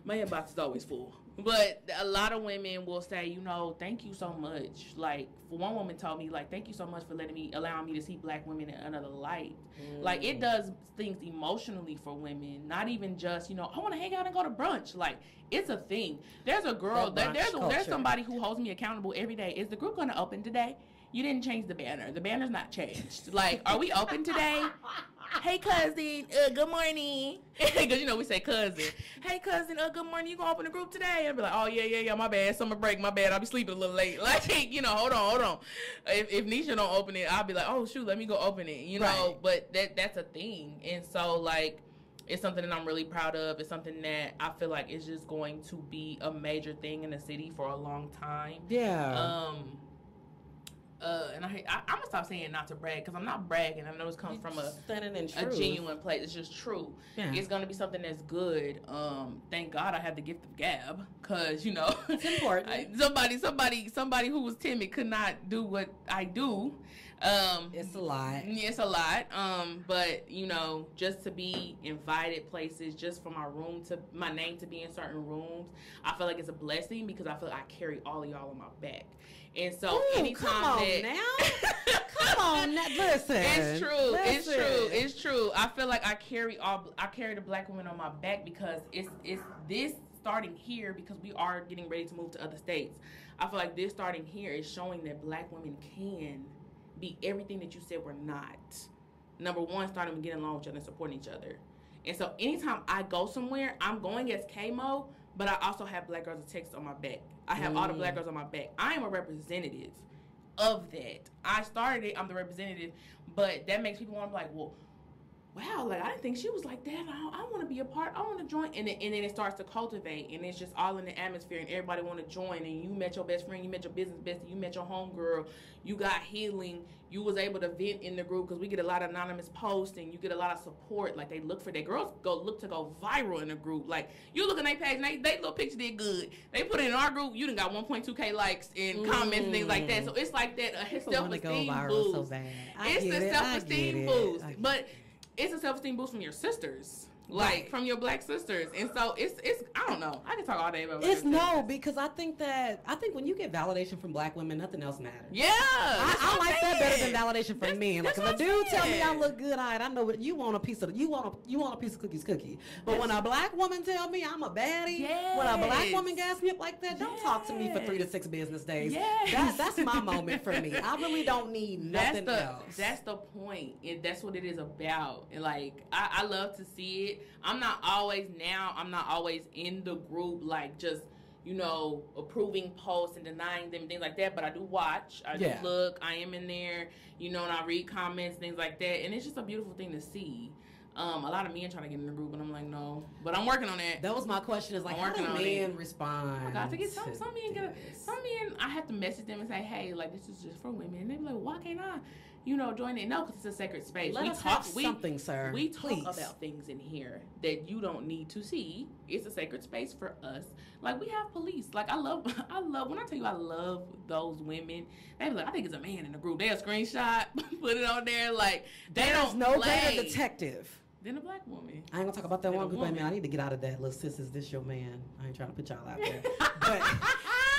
My inbox is always full. But a lot of women will say, you know, thank you so much. Like, one woman told me, like, thank you so much for allowing me to see black women in another light. Like, it does things emotionally for women. Not even just, you know, I want to hang out and go to brunch. Like, it's a thing. There's a girl, there's somebody who holds me accountable every day. Is the group going to open today? You didn't change the banner. The banner's not changed. Like, are we open today? Hey, cousin, good morning. Because, you know, we say cousin. Hey, cousin, good morning. You gonna open the group today? I'll be like, oh, yeah, my bad. Summer break, my bad. I'll be sleeping a little late. Like, you know, hold on. If Nisha don't open it, I'll be like, oh, shoot, let me go open it. You know, but that's a thing. And so, like, it's something that I'm really proud of. It's something that I feel like is just going to be a major thing in the city for a long time. Yeah. And I'm gonna stop saying not to brag, because I'm not bragging. I know it's coming from a genuine place. It's just true. Yeah. It's gonna be something that's good. Thank God I have the gift of gab, because, you know, it's important. Somebody who was timid could not do what I do. It's a lot. It's a lot. But, you know, just to be invited places, just for my name to be in certain rooms, I feel like it's a blessing, because I feel like I carry all of y'all on my back. And so anytime come on now, listen. It's true. I feel like I carry the black women on my back, because it's this starting here, because we are getting ready to move to other states. I feel like this starting here is showing that black women can be everything that you said we're not. Number one, starting with getting along with each other and supporting each other. And so anytime I go somewhere, I'm going as K-Mo, but I also have Black Girls of Texas on my back. I have all the black girls on my back. I am a representative of that. I started it, I'm the representative, but that makes people want to be like, well, wow, like, I didn't think she was like that. I want to be a part. I want to join. And then it starts to cultivate, and it's just all in the atmosphere, and everybody want to join. And you met your best friend, you met your business bestie, you met your homegirl, you got healing. You was able to vent in the group, because we get a lot of anonymous posts, and you get a lot of support. Like, they look for that. Girls look to go viral in the group. Like, you look at their page, and they little picture did good. They put it in our group, you done got 1.2K likes and comments and things like that. So it's like that self-esteem boost. So bad. It's the self-esteem boost. But it's a self-esteem boost from your sisters, like from your black sisters. And so it's I don't know. I can talk all day about it. Because I think when you get validation from black women, nothing else matters. Yeah, I like that better than validation from men. Like, if a dude tell me I look good, I know what you want a piece of cookie. But when a black woman tell me I'm a baddie, when a black woman gas me up like that, don't talk to me for 3 to 6 business days. That's my moment for me. I really don't need nothing else. That's the point. That's what it is about. And like, I love to see it. I'm not always in the group, like, just, you know, approving posts and denying them, things like that, but I do watch, I do look, I am in there, you know, and I read comments, things like that, and it's just a beautiful thing to see. A lot of men trying to get in the group, and I'm like, no, but I'm working on that. That was my question, is like, how do men respond? I got to get some men, I have to message them and say, hey, like, this is just for women, and they be like, why can't I, you know, join it? No, because it's a sacred space. Let us have something, sir. We talk about things in here that you don't need to see. It's a sacred space for us. Like, we have police. Like, I love, when I tell you I love those women, they be like, I think it's a man in the group. They'll screenshot, put it on there. Like, there's no better detective than a black woman. I ain't gonna talk about that one group, man. I need to get out of that. Little sis, is this your man? I ain't trying to put y'all out there. But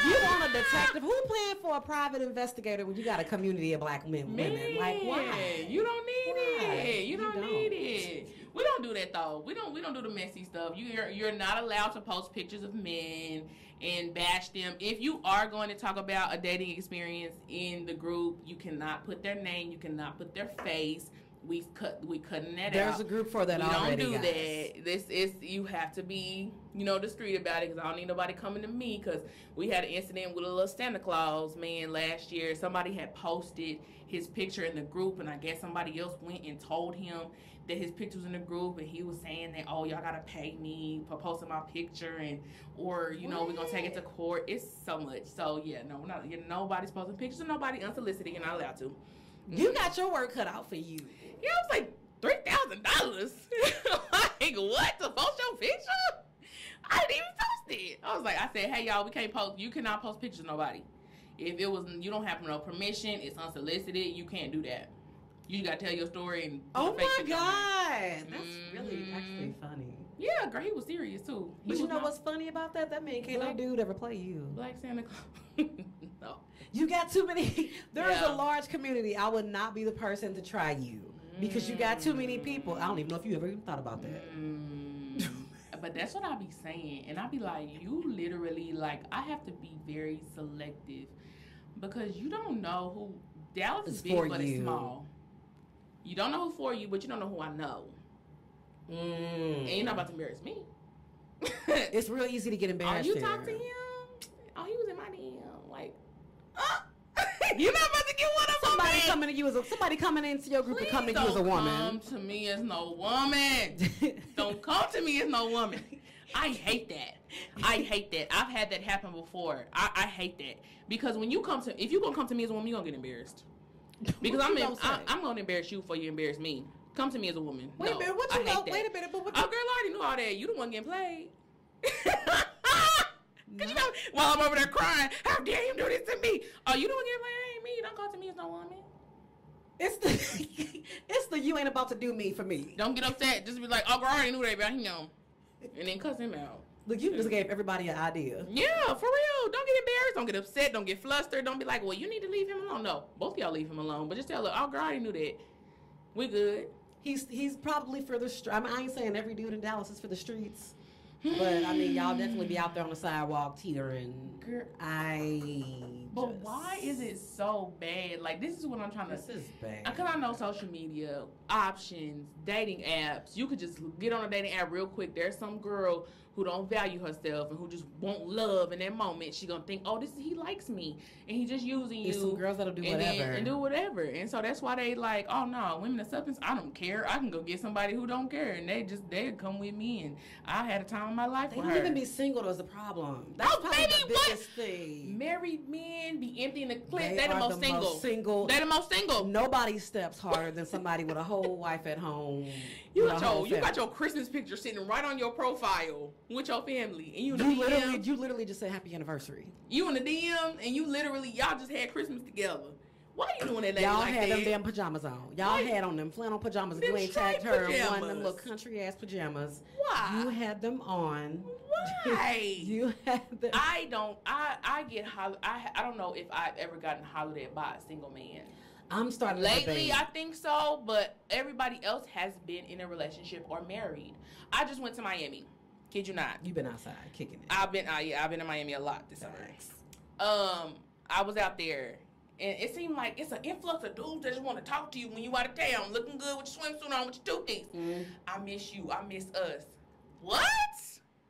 you want a detective? Who playing for a private investigator when you got a community of black women? Like, why? You don't need it. You don't need it. We don't do that though. We don't do the messy stuff. You're not allowed to post pictures of men and bash them. If you are going to talk about a dating experience in the group, you cannot put their name. You cannot put their face. We cutting that out. There's a group for that already. We don't do guys. that. This is, you have to be, discreet about it, because I don't need nobody coming to me, because we had an incident with a little Santa Claus man last year. Somebody had posted his picture in the group, and I guess somebody else went and told him that his picture was in the group, and he was saying that, oh, y'all gotta pay me for posting my picture, and we're gonna take it to court. It's so much. So yeah, no, we're not. Nobody's posting pictures of nobody unsolicited. You're not allowed to. You got your work cut out for you. Yeah, it was like $3,000. Like, what? To post your picture? I didn't even post it. I said, hey y'all, we can't post. You cannot post pictures of nobody. If it was, you don't have no permission, it's unsolicited, you can't do that. You gotta tell your story and oh my God, that's really actually funny. Yeah, girl, he was serious too. But you know what's funny about that? That man can't no dude ever play you. Black Santa Claus. No. You got too many. There is a large community. I would not be the person to try you because you got too many people. I don't even know if you ever even thought about that. But that's what I be saying, and I be like, you literally, like, I have to be very selective because you don't know who. Dallas is big, but it's small. You don't know who for you, but you don't know who I know. And you're not about to embarrass me. It's real easy to get embarrassed. Oh, you talk to him? Oh, he was in my DM. Like, you're not about to get one of somebody coming to you as somebody coming into your group and coming to you as a woman. Don't come to me as no woman. Don't come to me as no woman. I hate that. I hate that. I've had that happen before. I hate that because when you come to, if you're gonna come to me as a woman, you're gonna get embarrassed. Because I'm gonna embarrass you before you embarrass me. Come to me as a woman. Wait a minute, what you know? Wait a minute, but what you... Oh, girl, I already knew all that. You the one getting played. Cause while I'm over there crying, how dare you do this to me? Oh, you the one getting played? Ain't me. Don't come to me as no woman. It's the you ain't about to do me for me. Don't get upset. Just be like, oh, girl, I already knew that about him. And then cuss him out. Look, you just gave everybody an idea. Yeah, for real. Don't get embarrassed. Don't get upset. Don't get flustered. Don't be like, well, you need to leave him alone. No, both of y'all leave him alone. But just tell her, oh, girl, I already knew that. We good. He's probably for the street. I mean, I ain't saying every dude in Dallas is for the streets. But, I mean, y'all definitely be out there on the sidewalk teetering. Girl, But why is it so bad? Like, this is what I'm trying to... This is bad. Because I know social media, options, dating apps. You could just get on a dating app real quick. There's some girl who don't value herself and who just want love in that moment. She gonna think, oh, he likes me. And he just using you. There's some girls that'll do whatever. And do whatever. And so that's why they like, oh, no, women of substance, I don't care. I can go get somebody who don't care. And they come with me. And I had a time in my life they with don't her. even be single, though, is the problem. That's probably the biggest thing. Married men be empty in the clip. They're the most single. They're the most single. Nobody steps harder than somebody with a whole wife at home. You got your Christmas picture sitting right on your profile with your family, and you literally just said happy anniversary. You in the DM, and y'all just had Christmas together. Why are you doing that? Lady Y'all like had that? them damn pajamas on. Y'all had on them flannel pajamas. You ain't tagged her in one of them little country ass pajamas. Why? You had them on. Why? You had them. I don't know if I've ever gotten hollered at by a single man. I'm starting lately. I think so, but everybody else has been in a relationship or married. I just went to Miami. Kid you not. You've been outside kicking it. I've been in Miami a lot this summer. I was out there, and it seemed like it's an influx of dudes that just want to talk to you when you out of town, looking good with your swimsuit on with your 2 piece. I miss you. I miss us. What?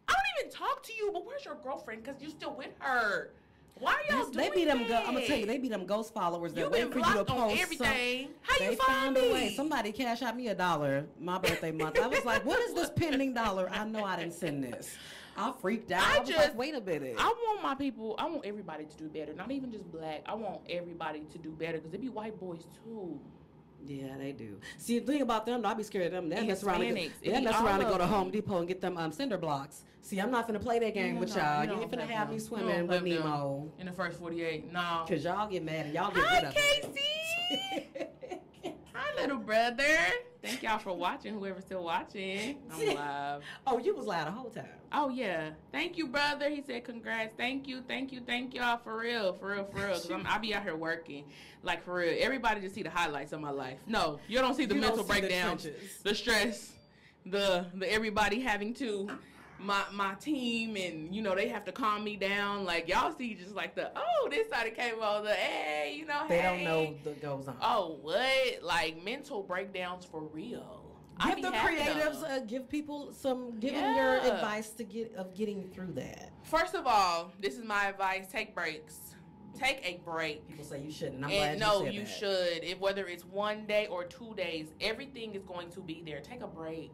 I don't even talk to you. But where's your girlfriend? Because you still with her. Why are y'all doing that? I'm gonna tell you, they be them ghost followers that wait for you to post everything. How you they find found me? a way. Somebody cash out me $1 my birthday month. I was like, what is this pending dollar? I know I didn't send this. I freaked out. I was like, wait a minute. I want everybody to do better. Not even just black. I want everybody to do better because there be white boys too. Yeah, they do. See, the thing about them, I be scared of them. They mess around and go to Home Depot and get them cinder blocks. See, I'm not finna play that game with y'all. You ain't finna have me swimming with Nemo. In the first 48, no. Because y'all get mad and y'all get rid of it. Hi, Casey. Hi, little brother. Thank y'all for watching. Whoever's still watching, I'm live. Oh, you was live the whole time. Oh yeah. Thank you, brother. He said congrats. Thank you, y'all for real. Cause I be out here working, like for real. Everybody just see the highlights of my life. No, you don't see the mental breakdowns, the stress, the everybody having to. My team, and you know they have to calm me down. Like y'all see just like this side came over, hey, they don't know that goes on. Oh, what? Like mental breakdowns for real. Give the creatives, give people give them your advice of getting through that. First of all, this is my advice: take breaks. Take a break. People say you shouldn't. You should. Whether it's 1 day or 2 days, everything is going to be there. Take a break.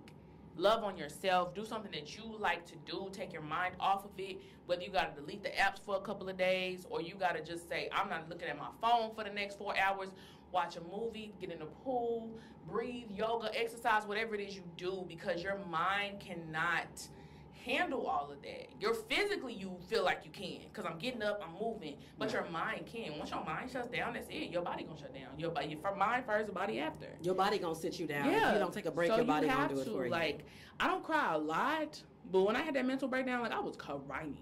Love on yourself. Do something that you like to do. Take your mind off of it. Whether you got to delete the apps for a couple of days or you got to just say, I'm not looking at my phone for the next 4 hours. Watch a movie, get in the pool, breathe, yoga, exercise, whatever it is you do, because your mind cannot handle all of that. Physically, you feel like you can, because I'm getting up, I'm moving, but your mind can. Once your mind shuts down, that's it. Your body gonna shut down. Your mind first, the body after. Your body gonna sit you down. Yeah. If you don't take a break, your body gonna do it for you. Like, I don't cry a lot, but when I had that mental breakdown, like I was crying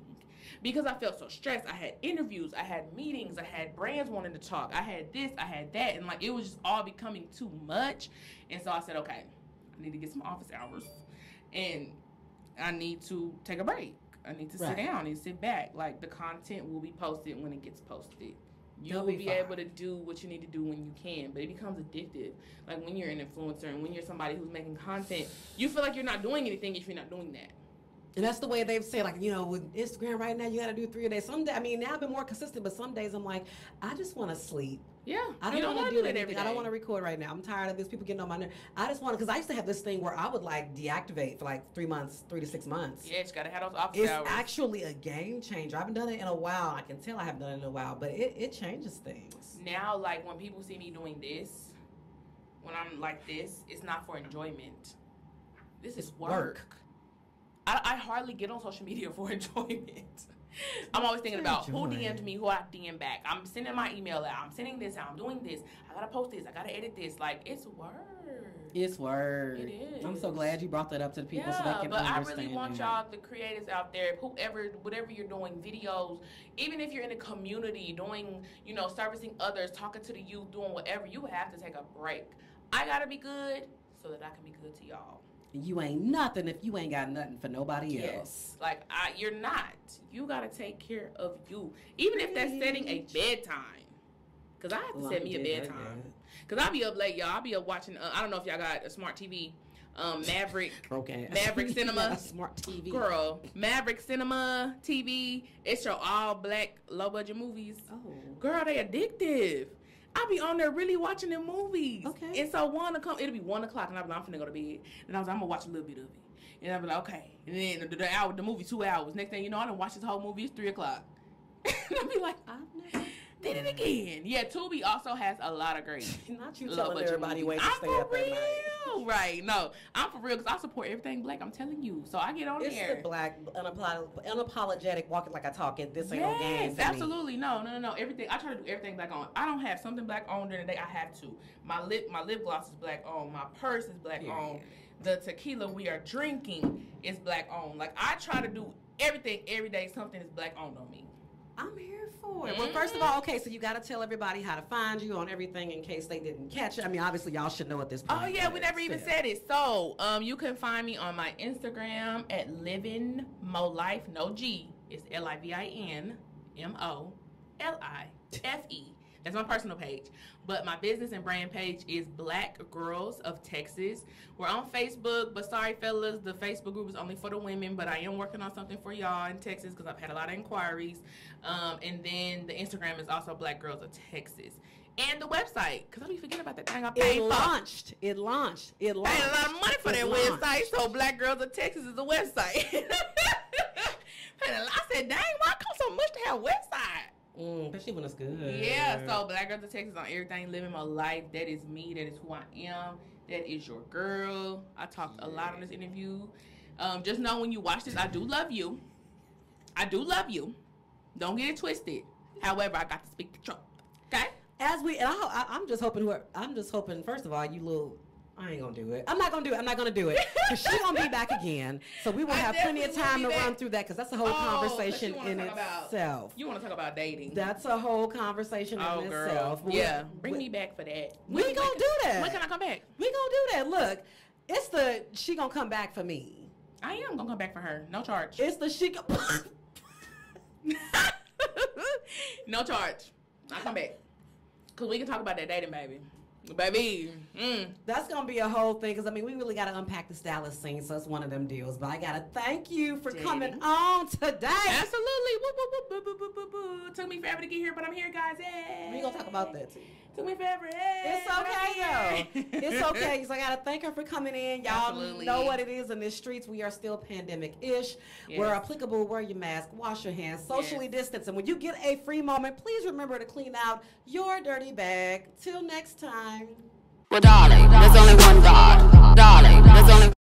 because I felt so stressed. I had interviews, I had meetings, I had brands wanting to talk, I had this, I had that, and like it was just all becoming too much. And so I said, okay, I need to get some office hours, and I need to take a break. I need to sit down and sit back. Like, the content will be posted when it gets posted. You'll be able to do what you need to do when you can, but it becomes addictive. Like, when you're an influencer and when you're somebody who's making content, you feel like you're not doing anything if you're not doing that. And that's the way they've said, like, with Instagram right now, you got to do 3 a day. Some day, now I've been more consistent, but some days I'm like, I just want to sleep. Yeah. I don't want to do anything. I don't want to record right now. I'm tired of this. People getting on my nerves. I just want to, because I used to have this thing where I would like deactivate for like 3 to 6 months. Yeah, you got to have those office hours. It's actually a game changer. I haven't done it in a while. I can tell I haven't done it in a while, but it changes things. Now, like when people see me doing this, when I'm like this, it's not for enjoyment. This is work. I hardly get on social media for enjoyment. I'm always thinking about who DM'd me, who I DM back. I'm sending my email out. I'm sending this out. I'm doing this. I gotta post this. I gotta edit this. Like, it's work. It's work. It is. I'm so glad you brought that up to the people so they can understand. I really want y'all, the creators out there, whatever you're doing, videos, even if you're in a community doing, servicing others, talking to the youth, doing whatever, you have to take a break. I gotta be good so that I can be good to y'all. You ain't nothing if you ain't got nothing for nobody else. Like, you're not. You got to take care of you. Even if that's setting a bedtime. Because I have to set me a bedtime. Because I'll be up late, y'all. I'll be up watching, I don't know if y'all got a smart TV. Maverick Cinema. Smart TV. Girl, Maverick Cinema TV. It's your all black, low budget movies. Oh. Girl, they addictive. I'll be on there really watching them movies. Okay. And so it'll be 1 o'clock, and I'll be like, I'm finna go to bed. And I was like, I'm gonna watch a little bit of it. And I'll be like, okay. And then the movie 2 hours. Next thing you know, I done watched this whole movie. It's 3 o'clock. And I'll be like, did it again. Yeah, Tubi also has a lot of great. Not you telling everybody ways to stay up at night. Right. No, I'm for real because I support everything black. I'm telling you. So I get on there. It's the black, unapologetic, walking like I talk. This ain't no game for absolutely. Me. No. Everything. I try to do everything black on. I don't have something black on during the day. I have to. My lip gloss is black on. My purse is black on. The tequila we are drinking is black on. Like, I try to do everything every day. Something is black on me. I'm here for it. Well, first of all, okay, so you got to tell everybody how to find you on everything in case they didn't catch it. I mean, obviously, y'all should know at this point. Oh, yeah, we never even said it. So, you can find me on my Instagram at Livin Mo Life. No G. It's LIVINMOLIFE. That's my personal page. But my business and brand page is Black Girls of Texas. We're on Facebook, but sorry, fellas, the Facebook group is only for the women, but I am working on something for y'all in Texas because I've had a lot of inquiries. And then the Instagram is also Black Girls of Texas. And the website, because I be forgetting about that thing I paid for. It launched. Paid a lot of money for that website, so Black Girls of Texas is the website. I said, dang, why it cost so much to have a website? Especially when it's good. Yeah, so Black Girls of Texas on everything, living my life. That is me. That is who I am. That is your girl. I talked a lot on this interview. Just know when you watch this, I do love you. I do love you. Don't get it twisted. However, I got to speak the truth. Okay? I'm just hoping. First of all, you little. I ain't gonna do it. I'm not gonna do it. Because she's gonna be back again. So we will have plenty of time to run through that because that's a whole conversation in itself. You want to talk about dating? That's a whole conversation in itself. Yeah, bring me back for that. We gonna do that. When can I come back? We gonna do that. Look, it's she gonna come back for me. I am gonna come back for her. No charge. It's no charge. I'll come back. Because we can talk about that dating, baby. Baby. That's going to be a whole thing because, I mean, we really got to unpack the stylist scene, so it's one of them deals. But I got to thank you for coming on today. Absolutely. Woo, woo, woo, boo, boo, boo, boo. Took me forever to get here, but I'm here, guys. Hey. We're going to talk about that, too. Took me forever. Hey. It's okay, though. It's okay because I got to thank her for coming in. Y'all know what it is in the streets. We are still pandemic-ish. Yes. Where applicable, wear your mask, wash your hands, socially distance. And when you get a free moment, please remember to clean out your dirty bag. Till next time. Well, darling, there's only one God. Darling, there's only